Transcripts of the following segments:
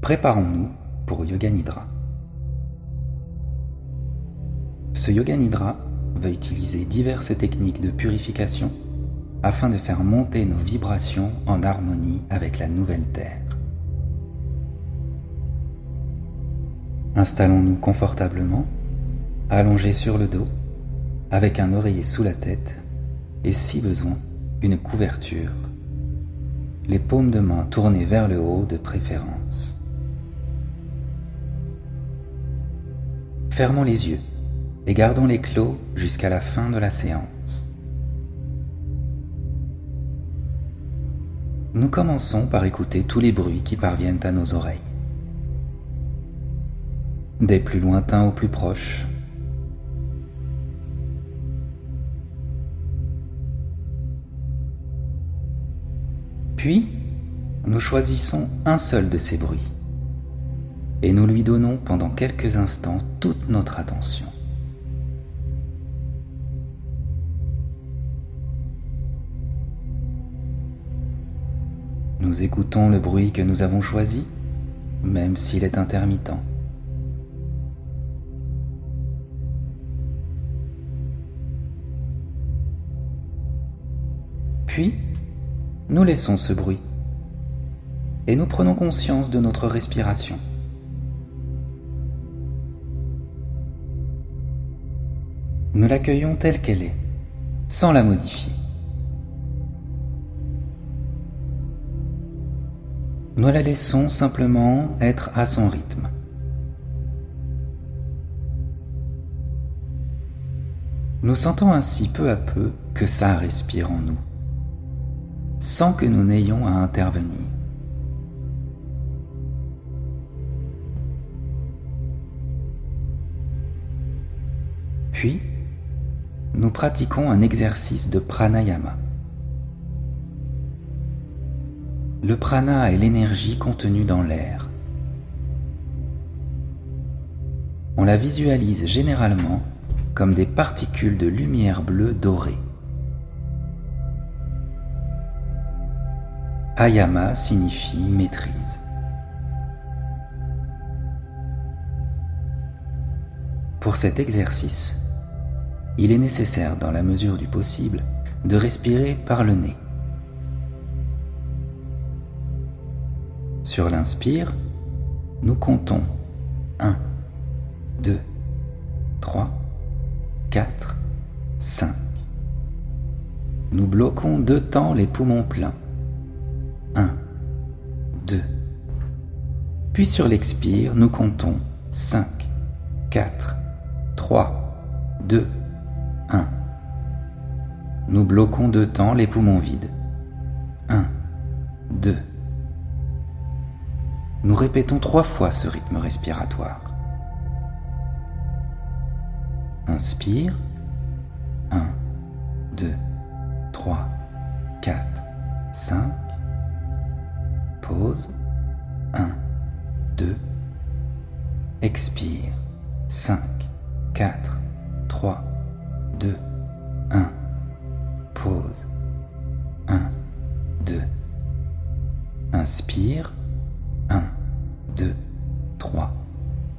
Préparons-nous pour Yoga Nidra. Ce Yoga Nidra va utiliser diverses techniques de purification afin de faire monter nos vibrations en harmonie avec la nouvelle Terre. Installons-nous confortablement, allongés sur le dos, avec un oreiller sous la tête et, si besoin, une couverture. Les paumes de main tournées vers le haut de préférence. Fermons les yeux et gardons-les clos jusqu'à la fin de la séance. Nous commençons par écouter tous les bruits qui parviennent à nos oreilles. Des plus lointains aux plus proches. Puis, nous choisissons un seul de ces bruits et nous lui donnons pendant quelques instants toute notre attention. Nous écoutons le bruit que nous avons choisi, même s'il est intermittent. Puis, nous laissons ce bruit et nous prenons conscience de notre respiration. Nous l'accueillons telle qu'elle est, sans la modifier. Nous la laissons simplement être à son rythme. Nous sentons ainsi peu à peu que ça respire en nous, sans que nous n'ayons à intervenir. Puis, nous pratiquons un exercice de pranayama. Le prana est l'énergie contenue dans l'air. On la visualise généralement comme des particules de lumière bleue dorée. Ayama signifie maîtrise. Pour cet exercice, il est nécessaire, dans la mesure du possible, de respirer par le nez. Sur l'inspire, nous comptons 1, 2, 3, 4, 5. Nous bloquons 2 temps les poumons pleins. 1, 2. Puis sur l'expire, nous comptons 5, 4, 3, 2, 1. Nous bloquons 2 temps les poumons vides. 1, 2. Nous répétons 3 fois ce rythme respiratoire. Inspire. 1, 2, 3, 4, 5. Pause. 1, 2. Expire. 5, 4, 3, 2, 1. Pause. 1, 2. Inspire. 1, 2, 3,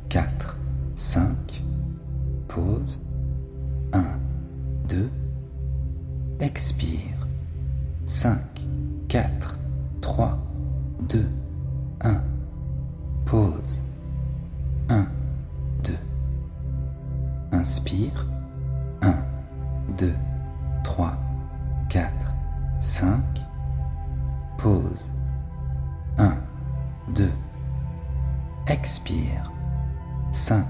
4, 5. Pause. 1, 2. Expire. 5, 4, 3, 2, 1. Pause. 1, 2. Inspire. 1, 2, 3, 4, 5. Pause. 1, 2. Expire. 5,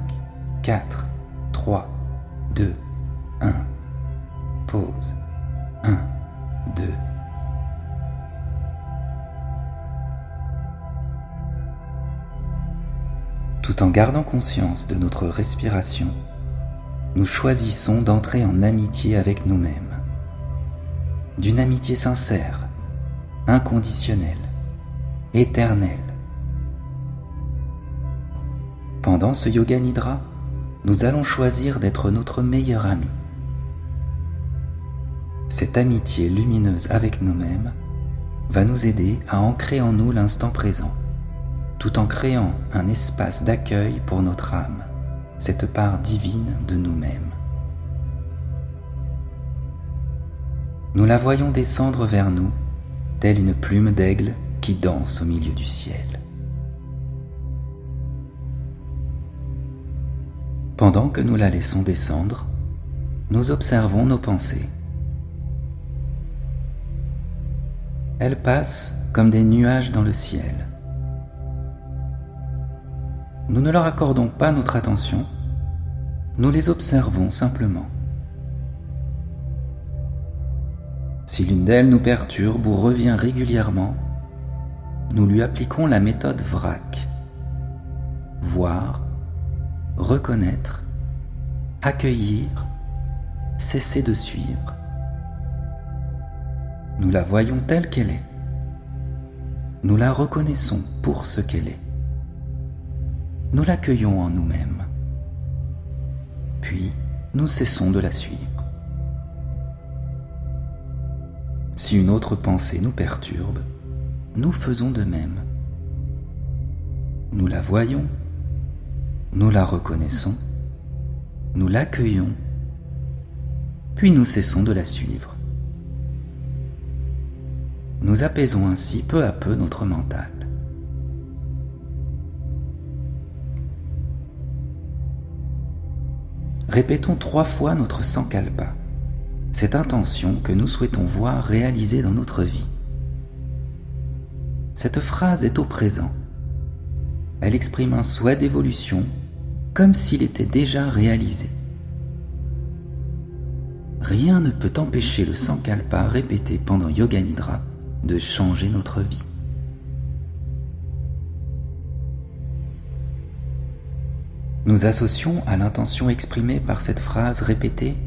4, 3, 2, 1. Pause. 1, 2. Tout en gardant conscience de notre respiration, nous choisissons d'entrer en amitié avec nous-mêmes. D'une amitié sincère, inconditionnelle, éternelle. Pendant ce Yoga Nidra, nous allons choisir d'être notre meilleur ami. Cette amitié lumineuse avec nous-mêmes va nous aider à ancrer en nous l'instant présent, tout en créant un espace d'accueil pour notre âme, cette part divine de nous-mêmes. Nous la voyons descendre vers nous, telle une plume d'aigle qui danse au milieu du ciel. Pendant que nous la laissons descendre, nous observons nos pensées. Elles passent comme des nuages dans le ciel. Nous ne leur accordons pas notre attention, nous les observons simplement. Si l'une d'elles nous perturbe ou revient régulièrement, nous lui appliquons la méthode VRAC. Voir, reconnaître, accueillir, cesser de suivre. Nous la voyons telle qu'elle est. Nous la reconnaissons pour ce qu'elle est. Nous l'accueillons en nous-mêmes. Puis, nous cessons de la suivre. Si une autre pensée nous perturbe, nous faisons de même. Nous la voyons, nous la reconnaissons, nous l'accueillons, puis nous cessons de la suivre. Nous apaisons ainsi peu à peu notre mental. Répétons 3 fois notre Sankalpa, cette intention que nous souhaitons voir réalisée dans notre vie. Cette phrase est au présent. Elle exprime un souhait d'évolution comme s'il était déjà réalisé. Rien ne peut empêcher le Sankalpa répété pendant Yoga Nidra de changer notre vie. Nous associons à l'intention exprimée par cette phrase répétée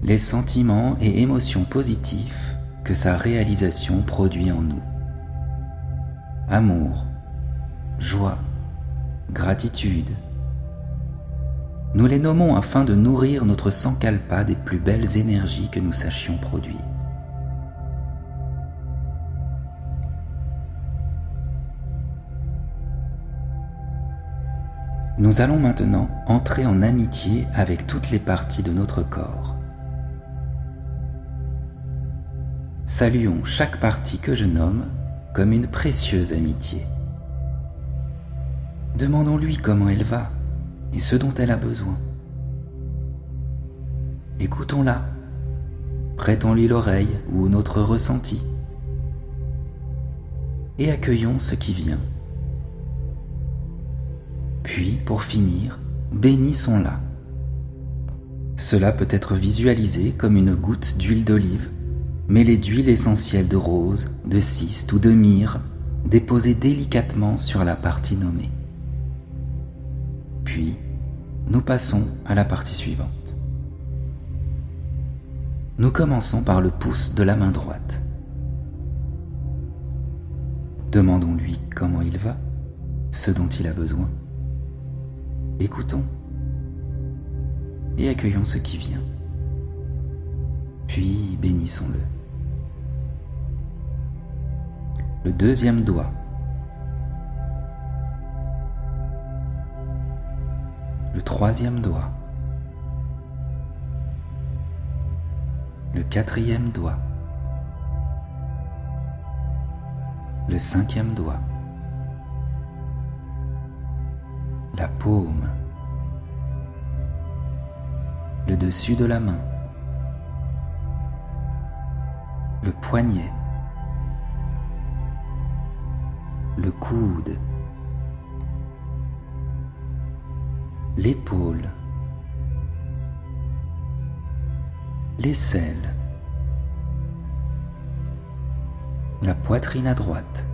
les sentiments et émotions positifs que sa réalisation produit en nous. Amour, joie, gratitude. Nous les nommons afin de nourrir notre Sankalpa des plus belles énergies que nous sachions produire. Nous allons maintenant entrer en amitié avec toutes les parties de notre corps. Saluons chaque partie que je nomme comme une précieuse amitié. Demandons-lui comment elle va et ce dont elle a besoin. Écoutons-la, prêtons-lui l'oreille ou notre ressenti et accueillons ce qui vient. Puis, pour finir, bénissons-la. Cela peut être visualisé comme une goutte d'huile d'olive mêlée d'huile essentielle de rose, de cyste ou de myrrhe déposée délicatement sur la partie nommée. Puis, nous passons à la partie suivante. Nous commençons par le pouce de la main droite. Demandons-lui comment il va, ce dont il a besoin. Écoutons et accueillons ce qui vient. Puis bénissons-le. Le deuxième doigt. Le troisième doigt. Le quatrième doigt. Le cinquième doigt. La paume, le dessus de la main, le poignet, le coude, l'épaule, l'aisselle, la poitrine à droite,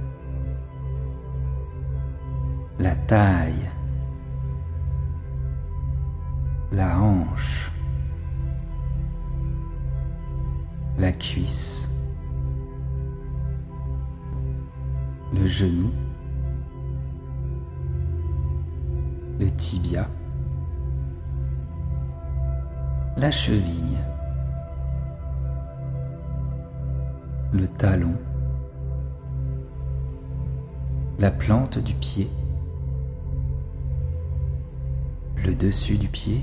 la taille, la hanche, la cuisse, le genou, le tibia, la cheville, le talon, la plante du pied, le dessus du pied,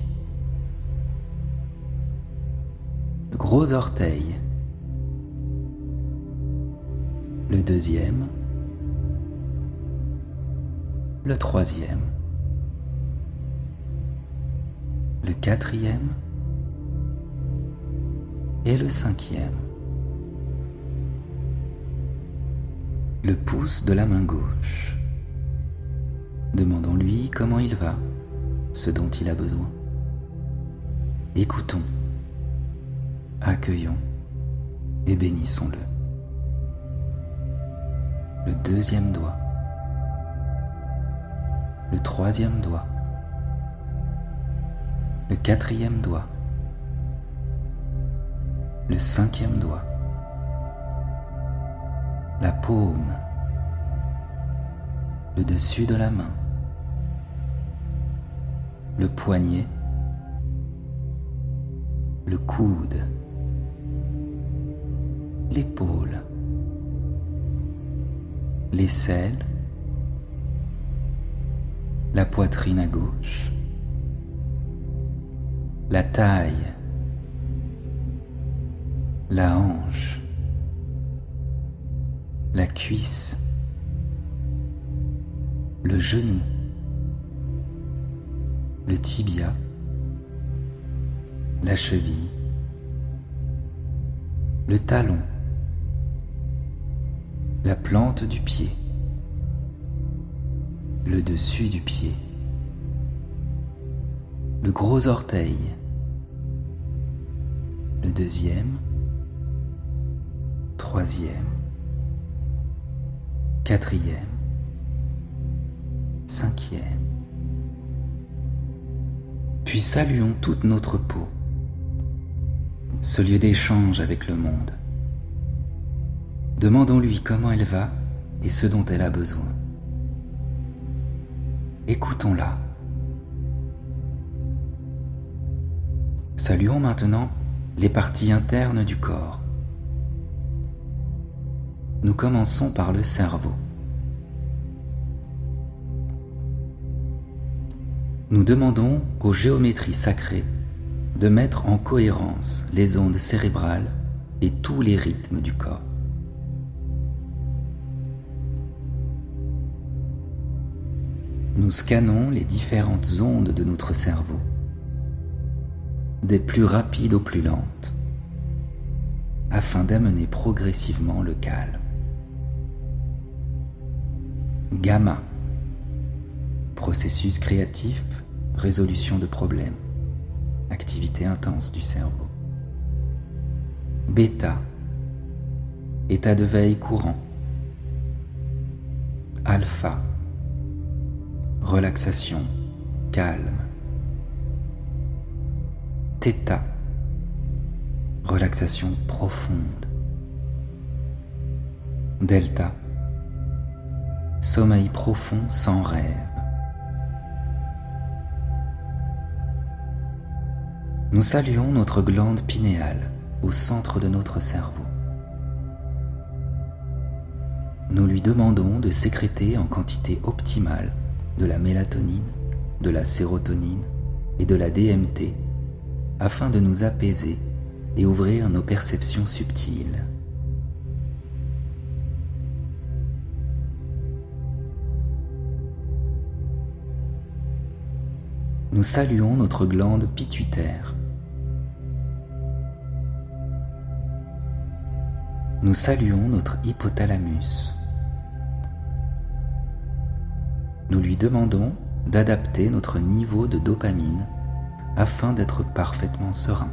le gros orteil, le deuxième, le troisième, le quatrième et le cinquième. Le pouce de la main gauche. Demandons-lui comment il va, ce dont il a besoin. Écoutons, accueillons et bénissons-le. Le deuxième doigt, le troisième doigt, le quatrième doigt, le cinquième doigt, la paume, le dessus de la main, le poignet, le coude, l'épaule, l'aisselle, la poitrine à gauche, la taille, la hanche, la cuisse, le genou, le tibia, la cheville, le talon, la plante du pied, le dessus du pied, le gros orteil, le deuxième, troisième, quatrième, cinquième. Puis saluons toute notre peau, ce lieu d'échange avec le monde. Demandons-lui comment elle va et ce dont elle a besoin. Écoutons-la. Saluons maintenant les parties internes du corps. Nous commençons par le cerveau. Nous demandons aux géométries sacrées de mettre en cohérence les ondes cérébrales et tous les rythmes du corps. Nous scannons les différentes ondes de notre cerveau, des plus rapides aux plus lentes, afin d'amener progressivement le calme. Gamma, processus créatif, résolution de problèmes, activité intense du cerveau. Bêta, état de veille courant. Alpha, relaxation, calme. Theta, relaxation profonde. Delta, sommeil profond sans rêve. Nous saluons notre glande pinéale au centre de notre cerveau. Nous lui demandons de sécréter en quantité optimale de la mélatonine, de la sérotonine et de la DMT afin de nous apaiser et ouvrir nos perceptions subtiles. Nous saluons notre glande pituitaire. Nous saluons notre hypothalamus. Nous lui demandons d'adapter notre niveau de dopamine afin d'être parfaitement serein.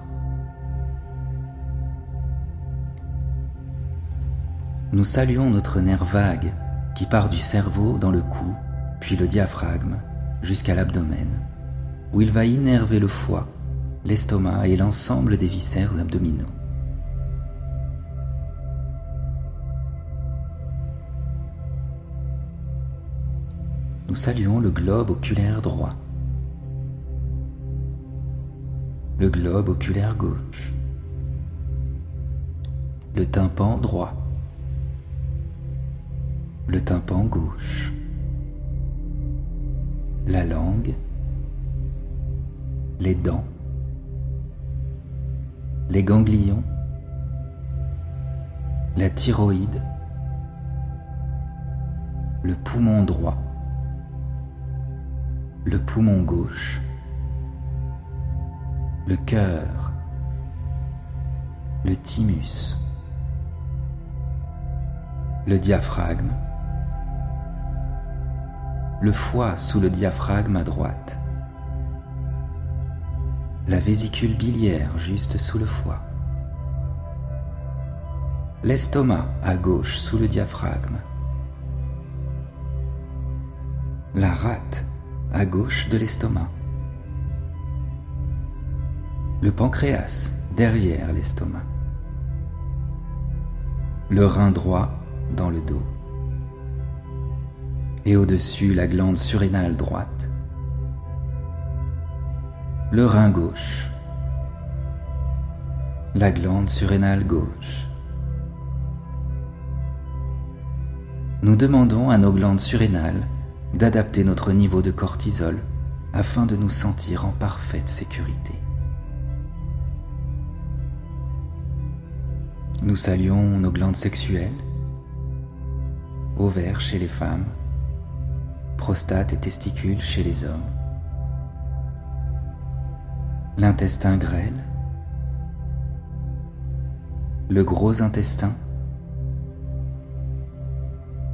Nous saluons notre nerf vague qui part du cerveau dans le cou, puis le diaphragme, jusqu'à l'abdomen, où il va innerver le foie, l'estomac et l'ensemble des viscères abdominaux. Nous saluons le globe oculaire droit, le globe oculaire gauche, le tympan droit, le tympan gauche, la langue, les dents, les ganglions, la thyroïde, le poumon droit, le poumon gauche, le cœur, le thymus, le diaphragme, le foie sous le diaphragme à droite, la vésicule biliaire juste sous le foie, l'estomac à gauche sous le diaphragme, la rate à gauche de l'estomac, le pancréas derrière l'estomac, le rein droit dans le dos, et au-dessus la glande surrénale droite, le rein gauche, la glande surrénale gauche. Nous demandons à nos glandes surrénales d'adapter notre niveau de cortisol afin de nous sentir en parfaite sécurité. Nous saluons nos glandes sexuelles, ovaires chez les femmes, prostate et testicules chez les hommes, l'intestin grêle, le gros intestin.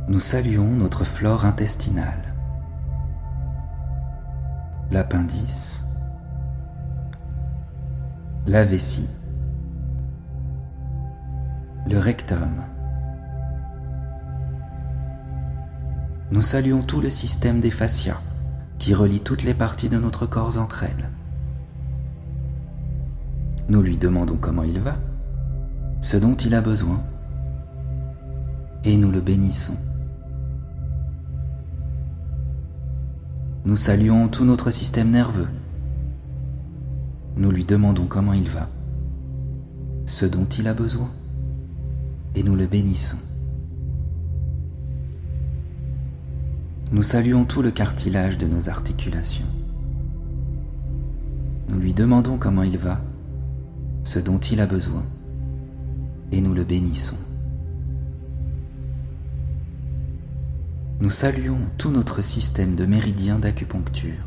Nous saluons notre flore intestinale, l'appendice, la vessie, le rectum. Nous saluons tout le système des fascias qui relie toutes les parties de notre corps entre elles. Nous lui demandons comment il va, ce dont il a besoin, et nous le bénissons. Nous saluons tout notre système nerveux. Nous lui demandons comment il va, ce dont il a besoin, et nous le bénissons. Nous saluons tout le cartilage de nos articulations. Nous lui demandons comment il va, ce dont il a besoin, et nous le bénissons. Nous saluons tout notre système de méridiens d'acupuncture.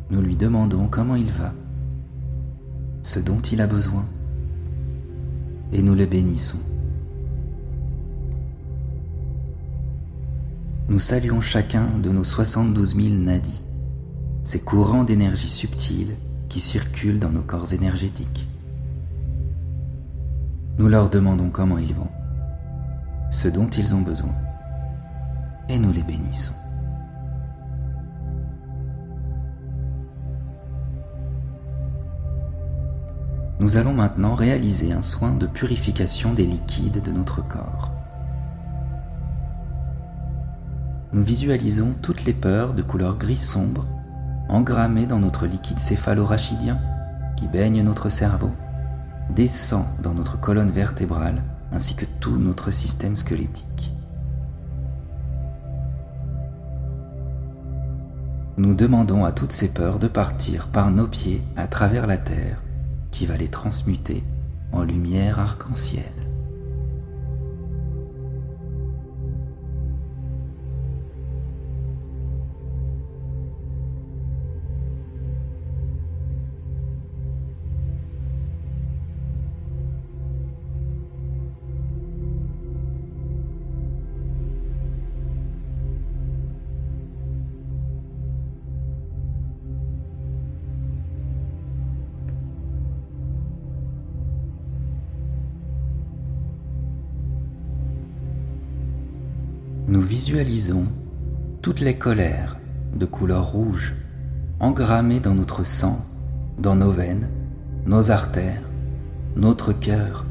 Nous lui demandons comment il va, ce dont il a besoin, et nous le bénissons. Nous saluons chacun de nos 72 000 nadis, ces courants d'énergie subtile qui circulent dans nos corps énergétiques. Nous leur demandons comment ils vont, ce dont ils ont besoin, et nous les bénissons. Nous allons maintenant réaliser un soin de purification des liquides de notre corps. Nous visualisons toutes les peurs de couleur gris sombre engrammées dans notre liquide céphalorachidien qui baigne notre cerveau, descend dans notre colonne vertébrale ainsi que tout notre système squelettique. Nous demandons à toutes ces peurs de partir par nos pieds à travers la terre qui va les transmuter en lumière arc-en-ciel. Nous visualisons toutes les colères de couleur rouge engrammées dans notre sang, dans nos veines, nos artères, notre cœur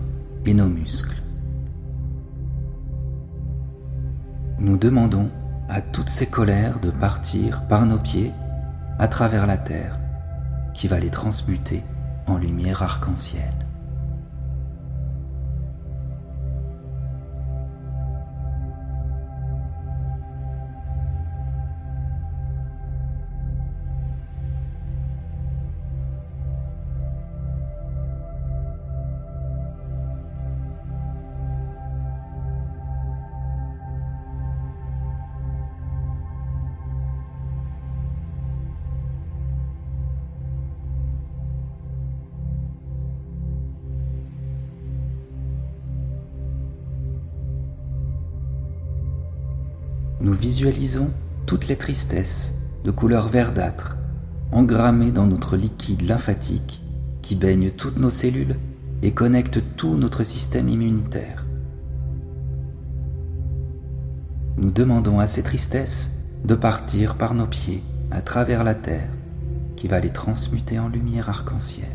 et nos muscles. Nous demandons à toutes ces colères de partir par nos pieds à travers la terre qui va les transmuter en lumière arc-en-ciel. Nous visualisons toutes les tristesses de couleur verdâtre engrammées dans notre liquide lymphatique qui baigne toutes nos cellules et connecte tout notre système immunitaire. Nous demandons à ces tristesses de partir par nos pieds à travers la terre qui va les transmuter en lumière arc-en-ciel.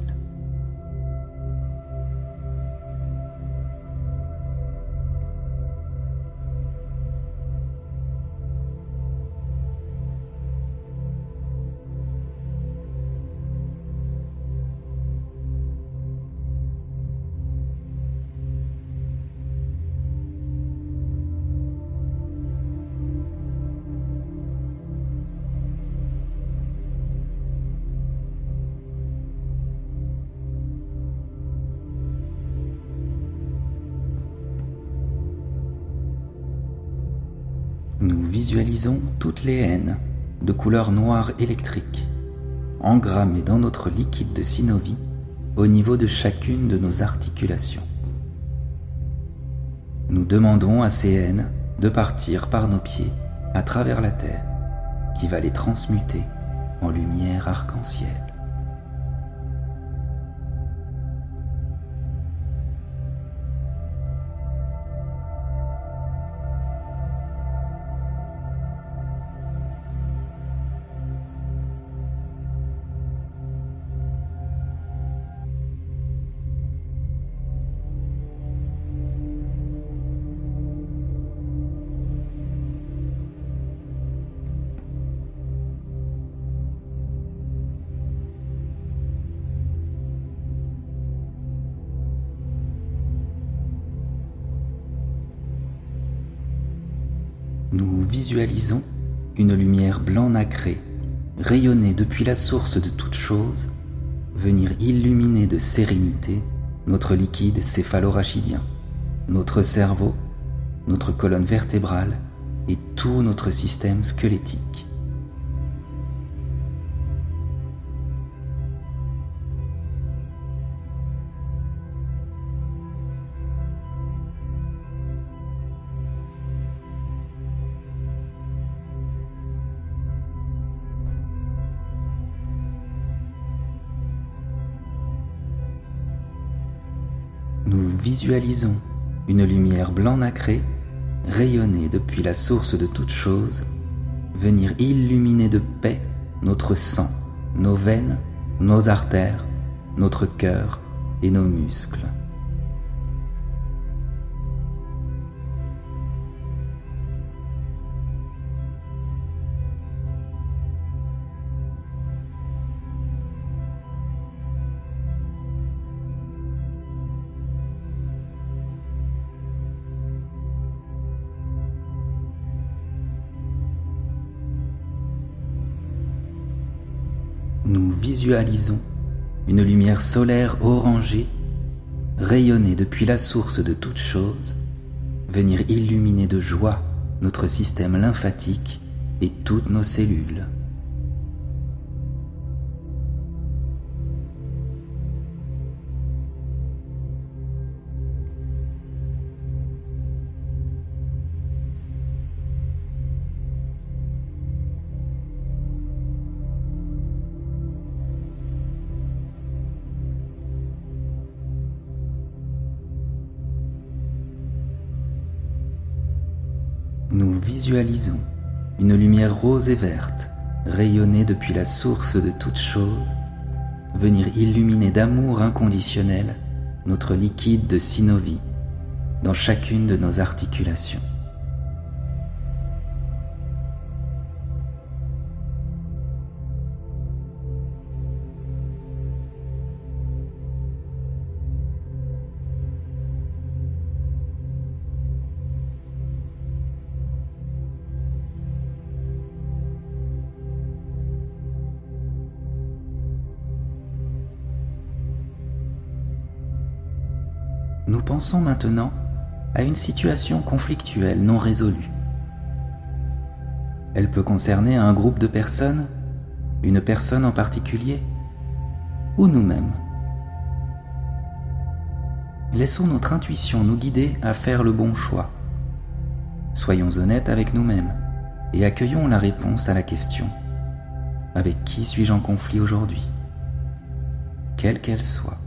Nous visualisons toutes les haines de couleur noire électrique, engrammées dans notre liquide de synovie au niveau de chacune de nos articulations. Nous demandons à ces haines de partir par nos pieds à travers la terre qui va les transmuter en lumière arc-en-ciel. Nous visualisons une lumière blanc nacrée rayonner depuis la source de toute chose, venir illuminer de sérénité notre liquide céphalorachidien, notre cerveau, notre colonne vertébrale et tout notre système squelettique. Nous visualisons une lumière blanc nacrée rayonner depuis la source de toute chose, venir illuminer de paix notre sang, nos veines, nos artères, notre cœur et nos muscles. Nous visualisons une lumière solaire orangée rayonner depuis la source de toute chose, venir illuminer de joie notre système lymphatique et toutes nos cellules. Nous visualisons une lumière rose et verte rayonner depuis la source de toute chose, venir illuminer d'amour inconditionnel notre liquide de synovie dans chacune de nos articulations. Nous pensons maintenant à une situation conflictuelle non résolue. Elle peut concerner un groupe de personnes, une personne en particulier, ou nous-mêmes. Laissons notre intuition nous guider à faire le bon choix. Soyons honnêtes avec nous-mêmes et accueillons la réponse à la question: avec qui suis-je en conflit aujourd'hui? Quelle qu'elle soit.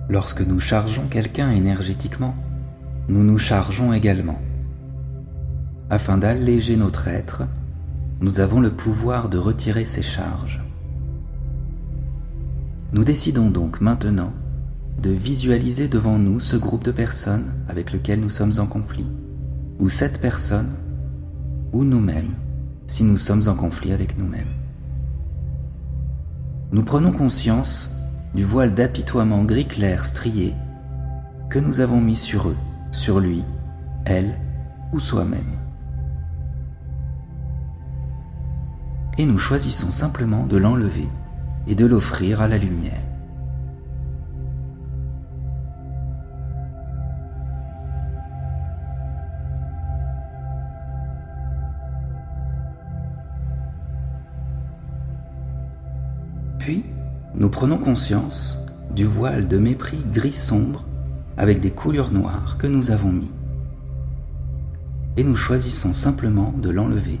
Lorsque nous chargeons quelqu'un énergétiquement, nous nous chargeons également. Afin d'alléger notre être, nous avons le pouvoir de retirer ces charges. Nous décidons donc maintenant de visualiser devant nous ce groupe de personnes avec lequel nous sommes en conflit, ou cette personne, ou nous-mêmes, si nous sommes en conflit avec nous-mêmes. Nous prenons conscience du voile d'apitoiement gris clair strié que nous avons mis sur eux, sur lui, elle ou soi-même. Et nous choisissons simplement de l'enlever et de l'offrir à la lumière. Puis, nous prenons conscience du voile de mépris gris sombre avec des coulures noires que nous avons mis. Et nous choisissons simplement de l'enlever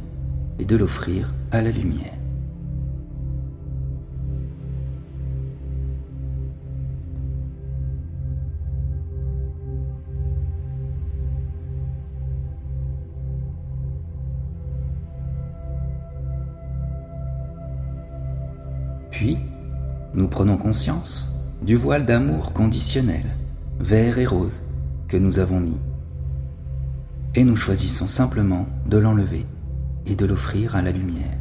et de l'offrir à la lumière. Puis, nous prenons conscience du voile d'amour conditionnel, vert et rose, que nous avons mis. Et nous choisissons simplement de l'enlever et de l'offrir à la lumière.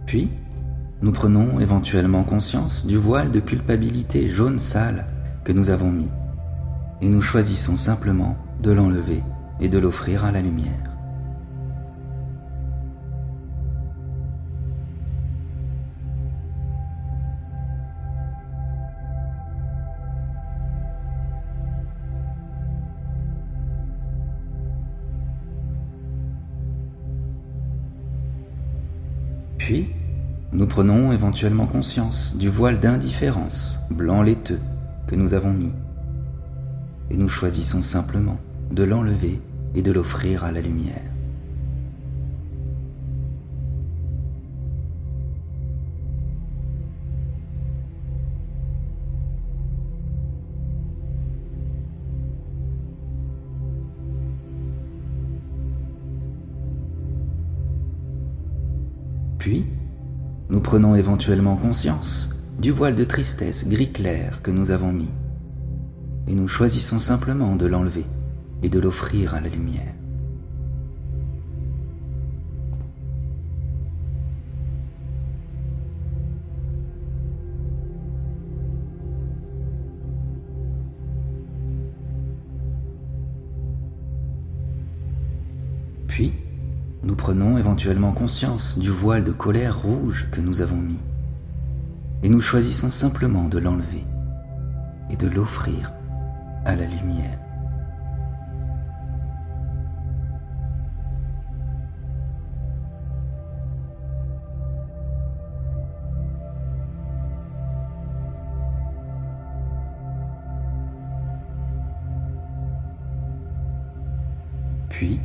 Puis, nous prenons éventuellement conscience du voile de culpabilité jaune sale que nous avons mis, et nous choisissons simplement de l'enlever et de l'offrir à la lumière. Puis, nous prenons éventuellement conscience du voile d'indifférence, blanc laiteux, que nous avons mis, et nous choisissons simplement de l'enlever et de l'offrir à la lumière. Puis, nous prenons éventuellement conscience du voile de tristesse gris clair que nous avons mis, et nous choisissons simplement de l'enlever et de l'offrir à la lumière. Puis, nous prenons éventuellement conscience du voile de colère rouge que nous avons mis, et nous choisissons simplement de l'enlever et de l'offrir à la lumière. Puis,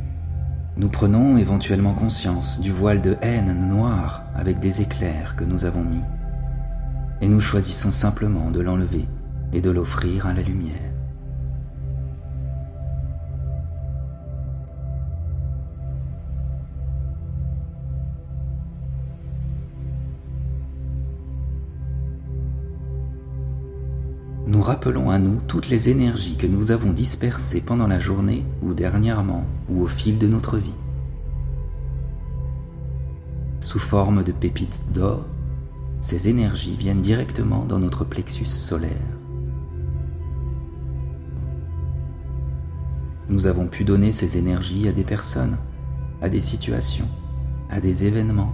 nous prenons éventuellement conscience du voile de haine noire avec des éclairs que nous avons mis, et nous choisissons simplement de l'enlever et de l'offrir à la lumière. Nous rappelons à nous toutes les énergies que nous avons dispersées pendant la journée ou dernièrement ou au fil de notre vie. Sous forme de pépites d'or, ces énergies viennent directement dans notre plexus solaire. Nous avons pu donner ces énergies à des personnes, à des situations, à des événements.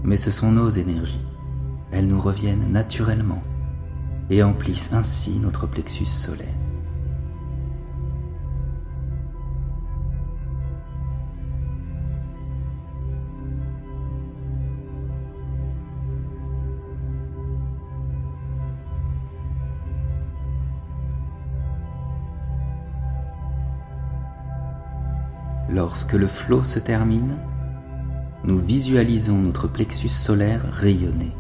Mais ce sont nos énergies. Elles nous reviennent naturellement. et emplissent ainsi notre plexus solaire. Lorsque le flot se termine, nous visualisons notre plexus solaire rayonner.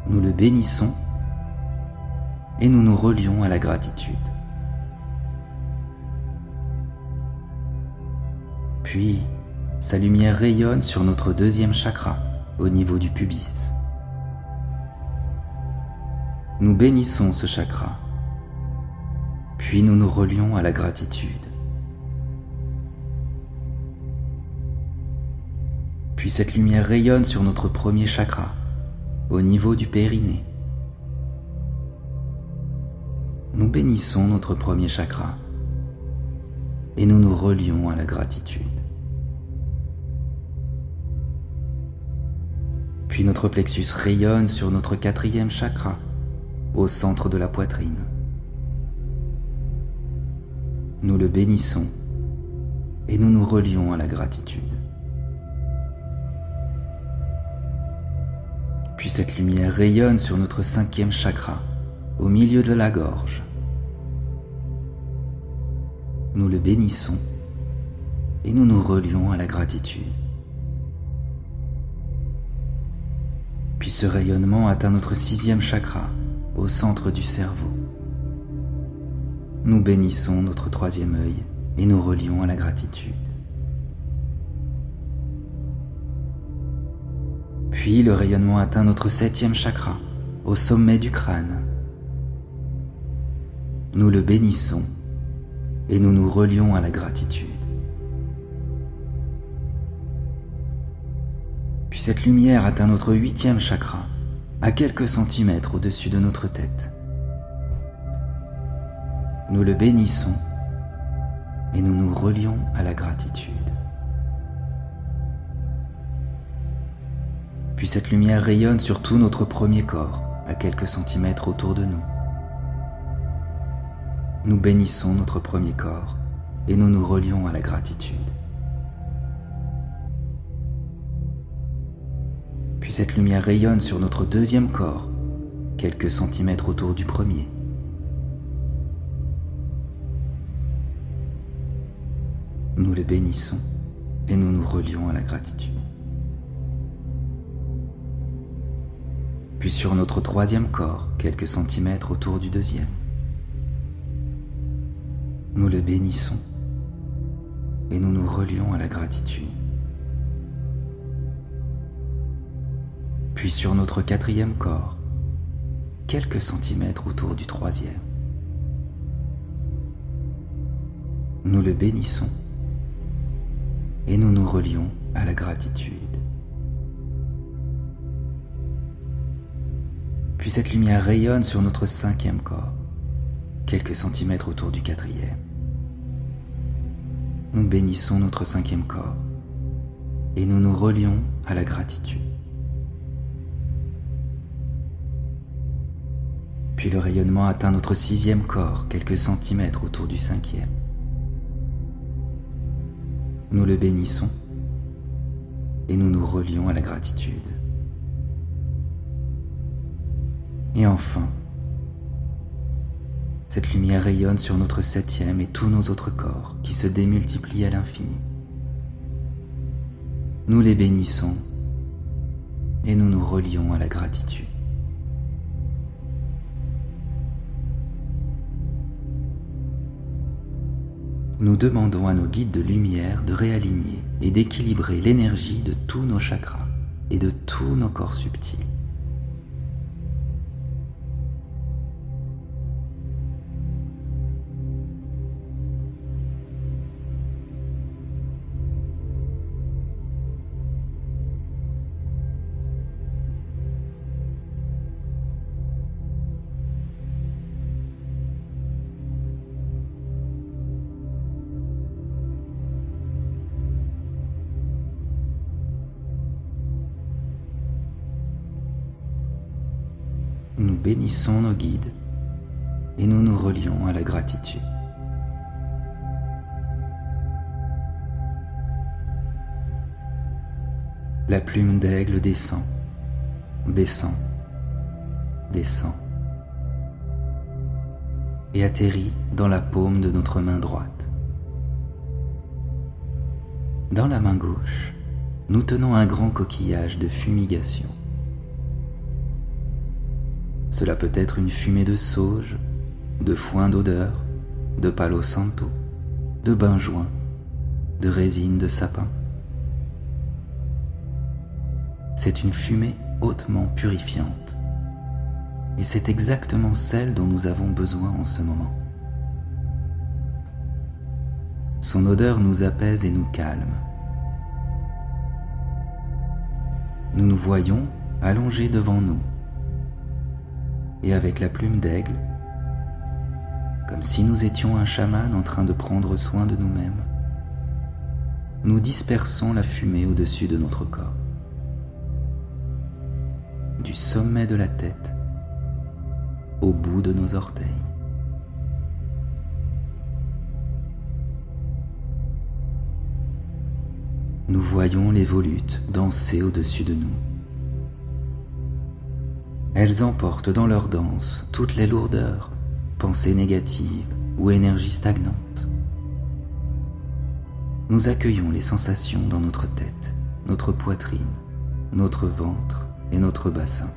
Nous le bénissons et nous nous relions à la gratitude. Puis, sa lumière rayonne sur notre deuxième chakra, au niveau du pubis. Nous bénissons ce chakra, puis nous nous relions à la gratitude. Puis cette lumière rayonne sur notre premier chakra, au niveau du périnée. Nous bénissons notre premier chakra et nous nous relions à la gratitude. Puis notre plexus rayonne sur notre quatrième chakra, au centre de la poitrine. Nous le bénissons et nous nous relions à la gratitude. Puis cette lumière rayonne sur notre cinquième chakra, au milieu de la gorge. Nous le bénissons et nous nous relions à la gratitude. Puis ce rayonnement atteint notre sixième chakra, au centre du cerveau. Nous bénissons notre troisième œil et nous relions à la gratitude. Puis le rayonnement atteint notre septième chakra, au sommet du crâne. Nous le bénissons et nous nous relions à la gratitude. Puis cette lumière atteint notre huitième chakra, à quelques centimètres au-dessus de notre tête. Nous le bénissons et nous nous relions à la gratitude. Puis cette lumière rayonne sur tout notre premier corps, à quelques centimètres autour de nous. Nous bénissons notre premier corps et nous nous relions à la gratitude. Puis cette lumière rayonne sur notre deuxième corps, quelques centimètres autour du premier. Nous le bénissons et nous nous relions à la gratitude. Puis sur notre troisième corps, quelques centimètres autour du deuxième. Nous le bénissons et nous nous relions à la gratitude. Puis sur notre quatrième corps, quelques centimètres autour du troisième. Nous le bénissons et nous nous relions à la gratitude. Puis cette lumière rayonne sur notre cinquième corps, quelques centimètres autour du quatrième. Nous bénissons notre cinquième corps et nous nous relions à la gratitude. Puis le rayonnement atteint notre sixième corps, quelques centimètres autour du cinquième. Nous le bénissons et nous nous relions à la gratitude. Et enfin, cette lumière rayonne sur notre septième et tous nos autres corps qui se démultiplient à l'infini. Nous les bénissons et nous nous relions à la gratitude. Nous demandons à nos guides de lumière de réaligner et d'équilibrer l'énergie de tous nos chakras et de tous nos corps subtils. nous bénissons nos guides et nous nous relions à la gratitude. La plume d'aigle descend, descend, descend et atterrit dans la paume de notre main droite. Dans la main gauche, nous tenons un grand coquillage de fumigation. Cela peut être une fumée de sauge, de foin d'odeur, de palo santo, de benjoin, de résine de sapin. C'est une fumée hautement purifiante et c'est exactement celle dont nous avons besoin en ce moment. Son odeur nous apaise et nous calme. Nous nous voyons allongés devant nous et avec la plume d'aigle, comme si nous étions un chaman en train de prendre soin de nous-mêmes, nous dispersons la fumée au-dessus de notre corps. Du sommet de la tête au bout de nos orteils. Nous voyons les volutes danser au-dessus de nous. Elles emportent dans leur danse toutes les lourdeurs, pensées négatives ou énergies stagnantes. Nous accueillons les sensations dans notre tête, notre poitrine, notre ventre et notre bassin.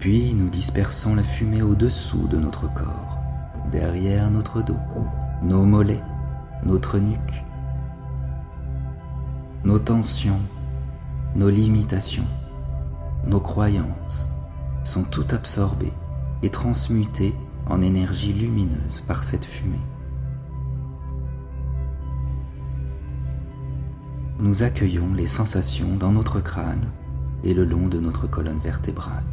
Puis nous dispersons la fumée au-dessous de notre corps, derrière notre dos, nos mollets, notre nuque. Nos tensions, nos limitations, nos croyances sont toutes absorbées et transmutées en énergie lumineuse par cette fumée. Nous accueillons les sensations dans notre crâne et le long de notre colonne vertébrale.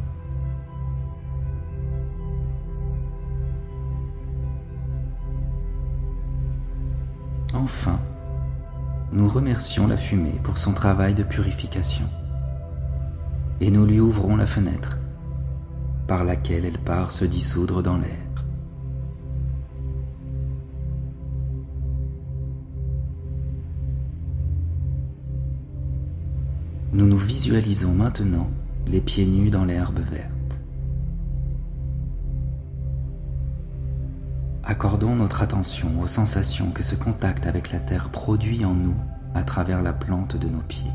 Enfin, nous remercions la fumée pour son travail de purification et nous lui ouvrons la fenêtre par laquelle elle part se dissoudre dans l'air. Nous nous visualisons maintenant les pieds nus dans l'herbe verte. Accordons notre attention aux sensations que ce contact avec la terre produit en nous à travers la plante de nos pieds.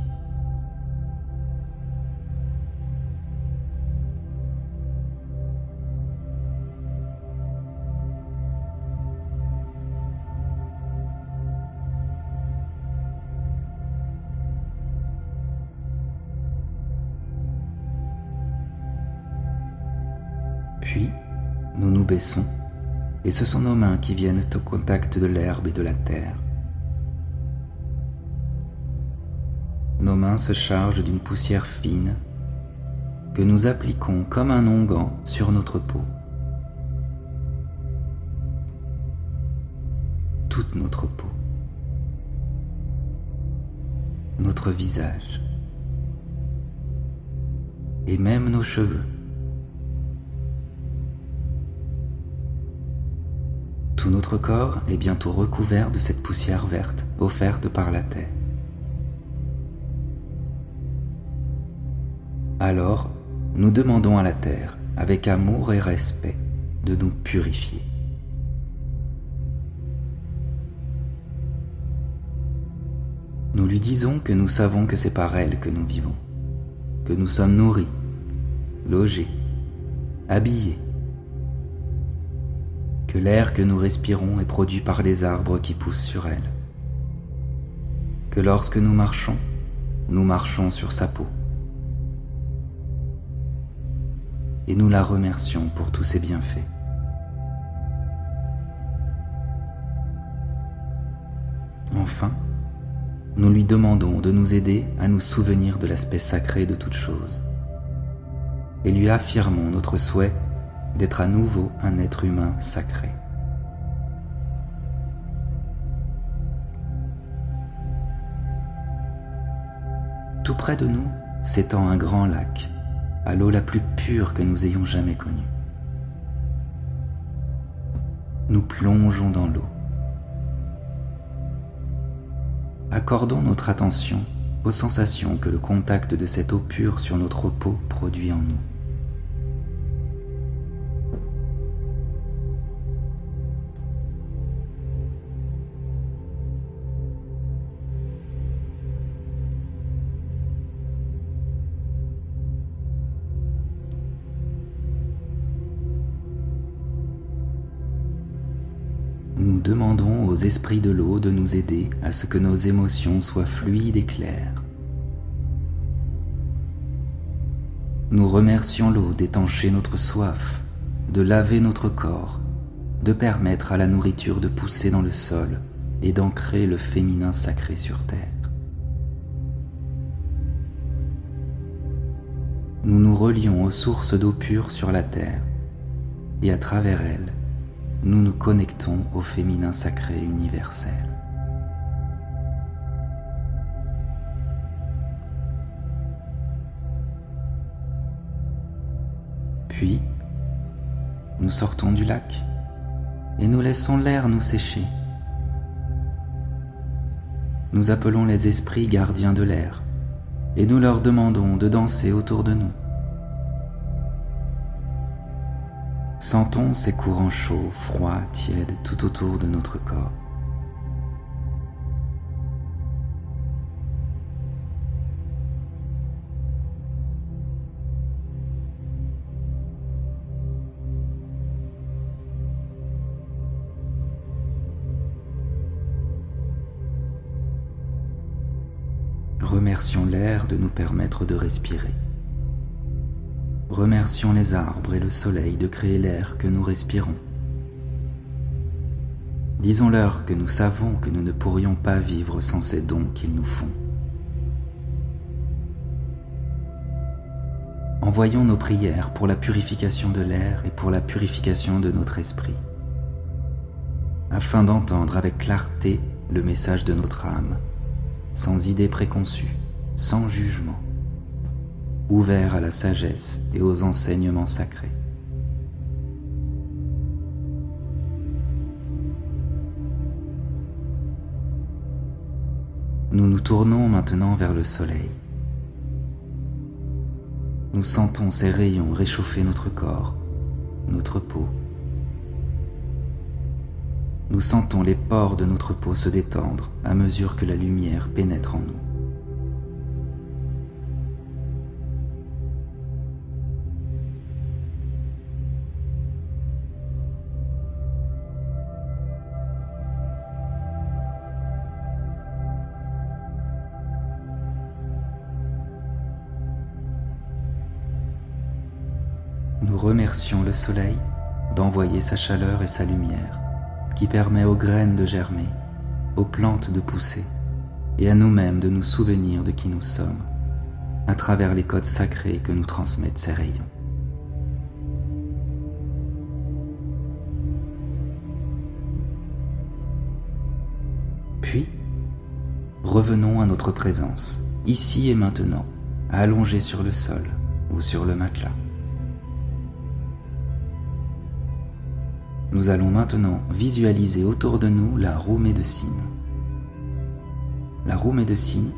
Puis, nous nous baissons et ce sont nos mains qui viennent au contact de l'herbe et de la terre. Nos mains se chargent d'une poussière fine que nous appliquons comme un onguent sur notre peau. Toute notre peau, notre visage et même nos cheveux. Tout notre corps est bientôt recouvert de cette poussière verte offerte par la terre. Alors, nous demandons à la terre, avec amour et respect, de nous purifier. Nous lui disons que nous savons que c'est par elle que nous vivons, que nous sommes nourris, logés, habillés, que l'air que nous respirons est produit par les arbres qui poussent sur elle, que lorsque nous marchons sur sa peau, et nous la remercions pour tous ses bienfaits. Enfin, nous lui demandons de nous aider à nous souvenir de l'aspect sacré de toute chose, et lui affirmons notre souhait d'être à nouveau un être humain sacré. Tout près de nous s'étend un grand lac, à l'eau la plus pure que nous ayons jamais connue. Nous plongeons dans l'eau. Accordons notre attention aux sensations que le contact de cette eau pure sur notre peau produit en nous. Nous demandons aux esprits de l'eau de nous aider à ce que nos émotions soient fluides et claires. Nous remercions l'eau d'étancher notre soif, de laver notre corps, de permettre à la nourriture de pousser dans le sol et d'ancrer le féminin sacré sur terre. Nous nous relions aux sources d'eau pure sur la terre et à travers elles, nous nous connectons au féminin sacré universel. Puis, nous sortons du lac et nous laissons l'air nous sécher. Nous appelons les esprits gardiens de l'air et nous leur demandons de danser autour de nous. Sentons ces courants chauds, froids, tièdes tout autour de notre corps. Remercions l'air de nous permettre de respirer. Remercions les arbres et le soleil de créer l'air que nous respirons. Disons-leur que nous savons que nous ne pourrions pas vivre sans ces dons qu'ils nous font. Envoyons nos prières pour la purification de l'air et pour la purification de notre esprit, afin d'entendre avec clarté le message de notre âme, sans idée préconçue, sans jugement, ouvert à la sagesse et aux enseignements sacrés. Nous nous tournons maintenant vers le soleil. Nous sentons ses rayons réchauffer notre corps, notre peau. Nous sentons les pores de notre peau se détendre à mesure que la lumière pénètre en nous. Nous remercions le soleil d'envoyer sa chaleur et sa lumière, qui permet aux graines de germer, aux plantes de pousser, et à nous-mêmes de nous souvenir de qui nous sommes, à travers les codes sacrés que nous transmettent ces rayons. Puis, revenons à notre présence, ici et maintenant, allongés sur le sol ou sur le matelas. Nous allons maintenant visualiser autour de nous la roue médecine. La roue médecine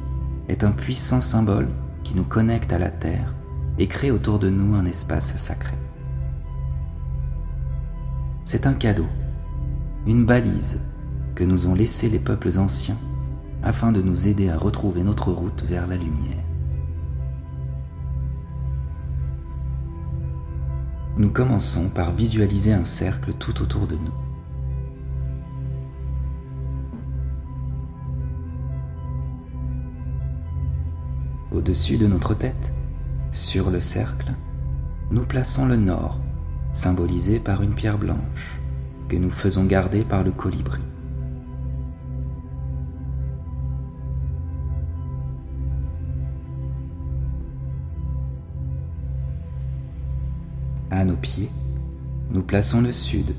est un puissant symbole qui nous connecte à la terre et crée autour de nous un espace sacré. C'est un cadeau, une balise que nous ont laissé les peuples anciens afin de nous aider à retrouver notre route vers la lumière. Nous commençons par visualiser un cercle tout autour de nous. Au-dessus de notre tête, sur le cercle, nous plaçons le nord, symbolisé par une pierre blanche, que nous faisons garder par le colibri. À nos pieds, nous plaçons le sud,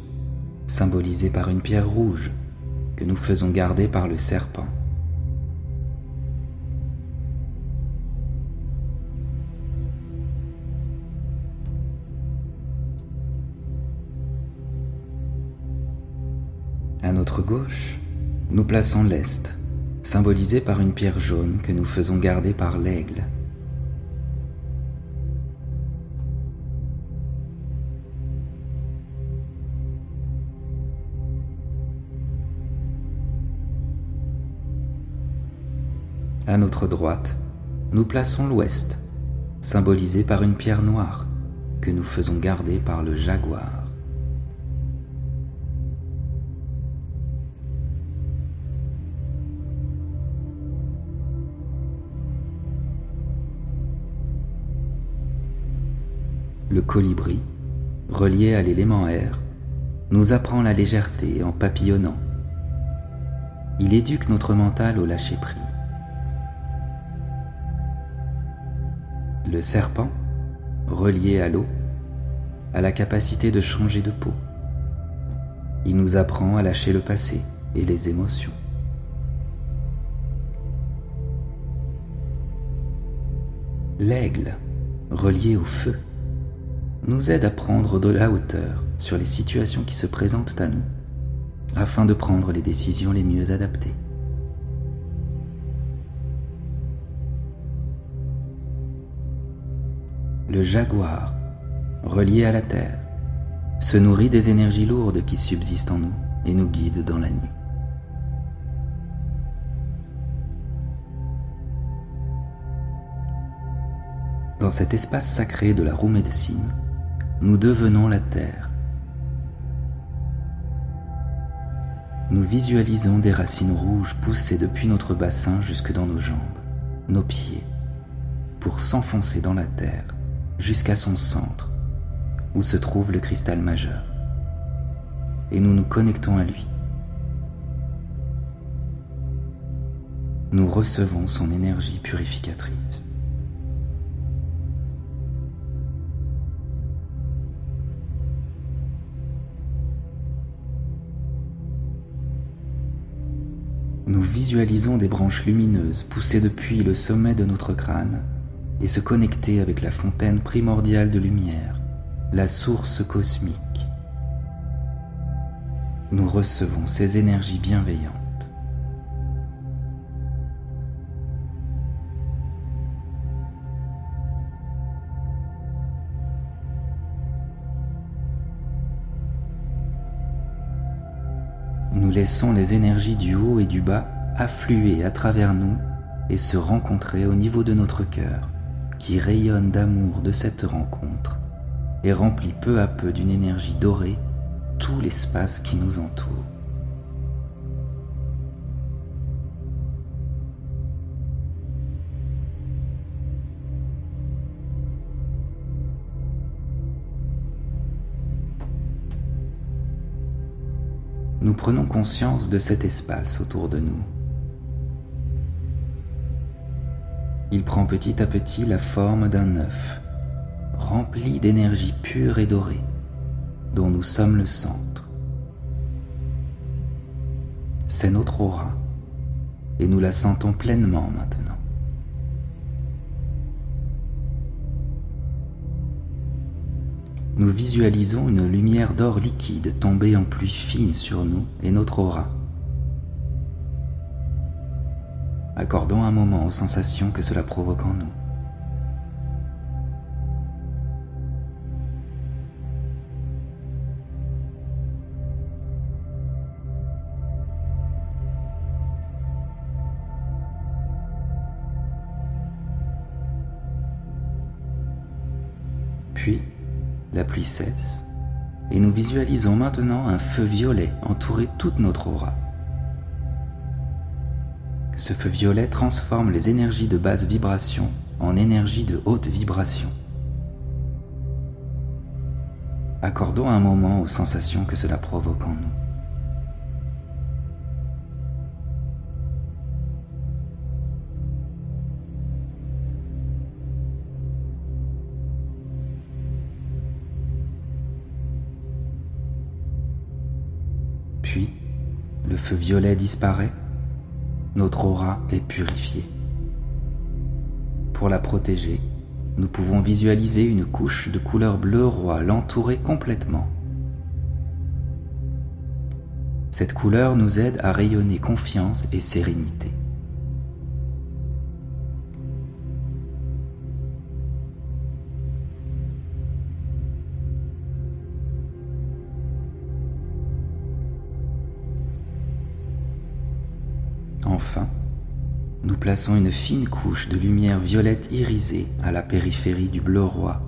symbolisé par une pierre rouge que nous faisons garder par le serpent. À notre gauche, nous plaçons l'Est, symbolisé par une pierre jaune que nous faisons garder par l'aigle. À notre droite, nous plaçons l'Ouest, symbolisé par une pierre noire que nous faisons garder par le jaguar. Le colibri, relié à l'élément air, nous apprend la légèreté en papillonnant. Il éduque notre mental au lâcher-prise. Le serpent, relié à l'eau, a la capacité de changer de peau. Il nous apprend à lâcher le passé et les émotions. L'aigle, relié au feu, nous aide à prendre de la hauteur sur les situations qui se présentent à nous, afin de prendre les décisions les mieux adaptées. Le jaguar, relié à la terre, se nourrit des énergies lourdes qui subsistent en nous et nous guide dans la nuit. Dans cet espace sacré de la roue médecine, nous devenons la terre. Nous visualisons des racines rouges pousser depuis notre bassin jusque dans nos jambes, nos pieds, pour s'enfoncer dans la terre jusqu'à son centre, où se trouve le cristal majeur. Et nous nous connectons à lui. Nous recevons son énergie purificatrice. Nous visualisons des branches lumineuses pousser depuis le sommet de notre crâne et se connecter avec la fontaine primordiale de lumière, la source cosmique. Nous recevons ces énergies bienveillantes. Nous laissons les énergies du haut et du bas affluer à travers nous et se rencontrer au niveau de notre cœur, qui rayonne d'amour de cette rencontre et remplit peu à peu d'une énergie dorée tout l'espace qui nous entoure. Nous prenons conscience de cet espace autour de nous. Il prend petit à petit la forme d'un œuf, rempli d'énergie pure et dorée, dont nous sommes le centre. C'est notre aura, et nous la sentons pleinement maintenant. Nous visualisons une lumière d'or liquide tomber en pluie fine sur nous et notre aura. Accordons un moment aux sensations que cela provoque en nous. Puis, la pluie cesse et nous visualisons maintenant un feu violet entourer toute notre aura. Ce feu violet transforme les énergies de basse vibration en énergie de haute vibration. Accordons un moment aux sensations que cela provoque en nous. Puis, le feu violet disparaît, notre aura est purifiée. Pour la protéger, nous pouvons visualiser une couche de couleur bleu roi l'entourer complètement. Cette couleur nous aide à rayonner confiance et sérénité. Enfin, nous plaçons une fine couche de lumière violette irisée à la périphérie du bleu roi,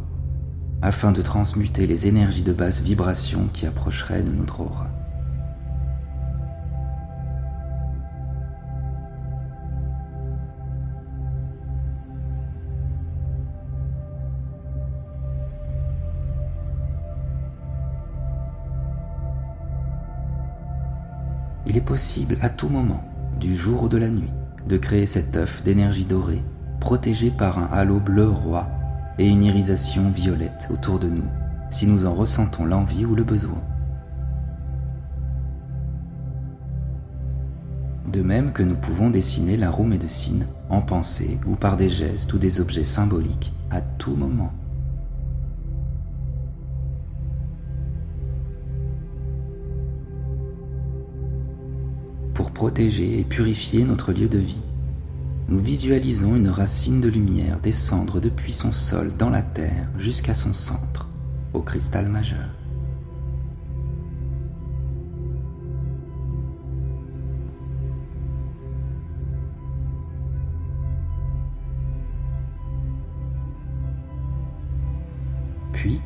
afin de transmuter les énergies de basse vibration qui approcheraient de notre aura. Il est possible à tout moment, du jour ou de la nuit, de créer cet œuf d'énergie dorée, protégé par un halo bleu roi et une irisation violette autour de nous, si nous en ressentons l'envie ou le besoin. De même que nous pouvons dessiner la roue médecine en pensée ou par des gestes ou des objets symboliques à tout moment. Pour protéger et purifier notre lieu de vie, nous visualisons une racine de lumière descendre depuis son sol dans la terre jusqu'à son centre, au cristal majeur. Puis,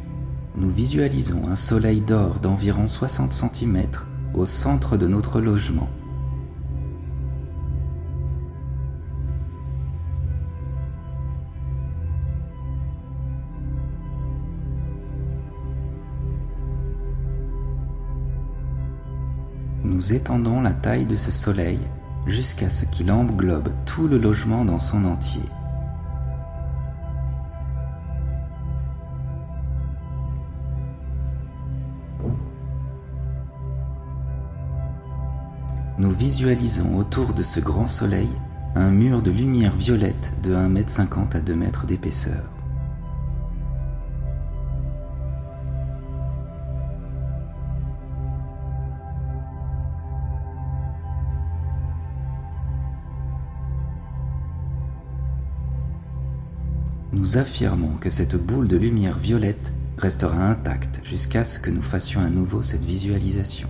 nous visualisons un soleil d'or d'environ 60 cm au centre de notre logement. Nous étendons la taille de ce soleil jusqu'à ce qu'il englobe tout le logement dans son entier. Nous visualisons autour de ce grand soleil un mur de lumière violette de 1,50 m à 2 m d'épaisseur. Nous affirmons que cette boule de lumière violette restera intacte jusqu'à ce que nous fassions à nouveau cette visualisation.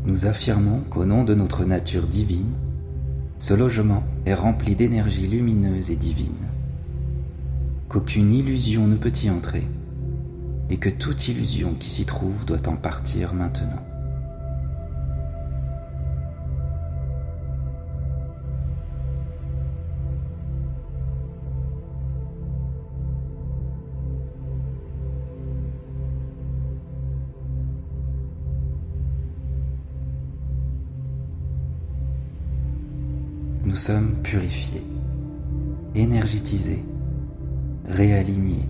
Nous affirmons qu'au nom de notre nature divine, ce logement est rempli d'énergie lumineuse et divine, qu'aucune illusion ne peut y entrer, et que toute illusion qui s'y trouve doit en partir maintenant. Nous sommes purifiés, énergétisés, réalignés.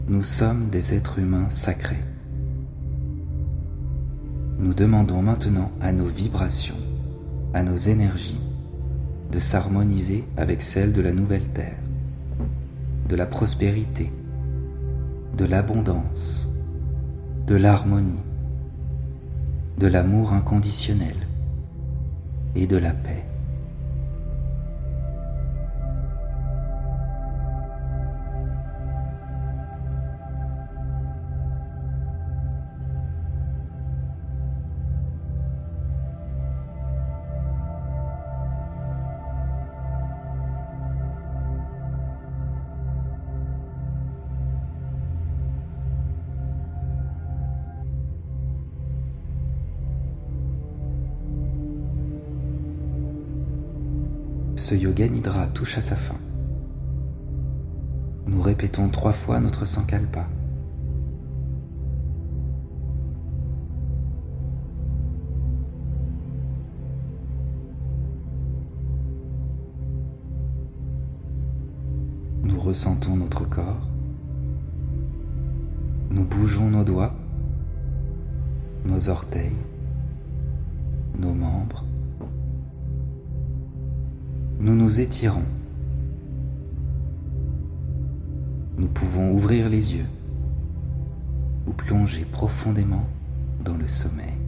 Nous sommes des êtres humains sacrés. Nous demandons maintenant à nos vibrations, à nos énergies, de s'harmoniser avec celles de la nouvelle terre, de la prospérité, de l'abondance, de l'harmonie, de l'amour inconditionnel et de la paix. Ce yoga nidra touche à sa fin. Nous répétons 3 fois notre sankalpa. ressentons notre corps. Nous bougeons nos doigts, nos orteils, nos membres. Nous nous étirons. Nous pouvons ouvrir les yeux ou plonger profondément dans le sommeil.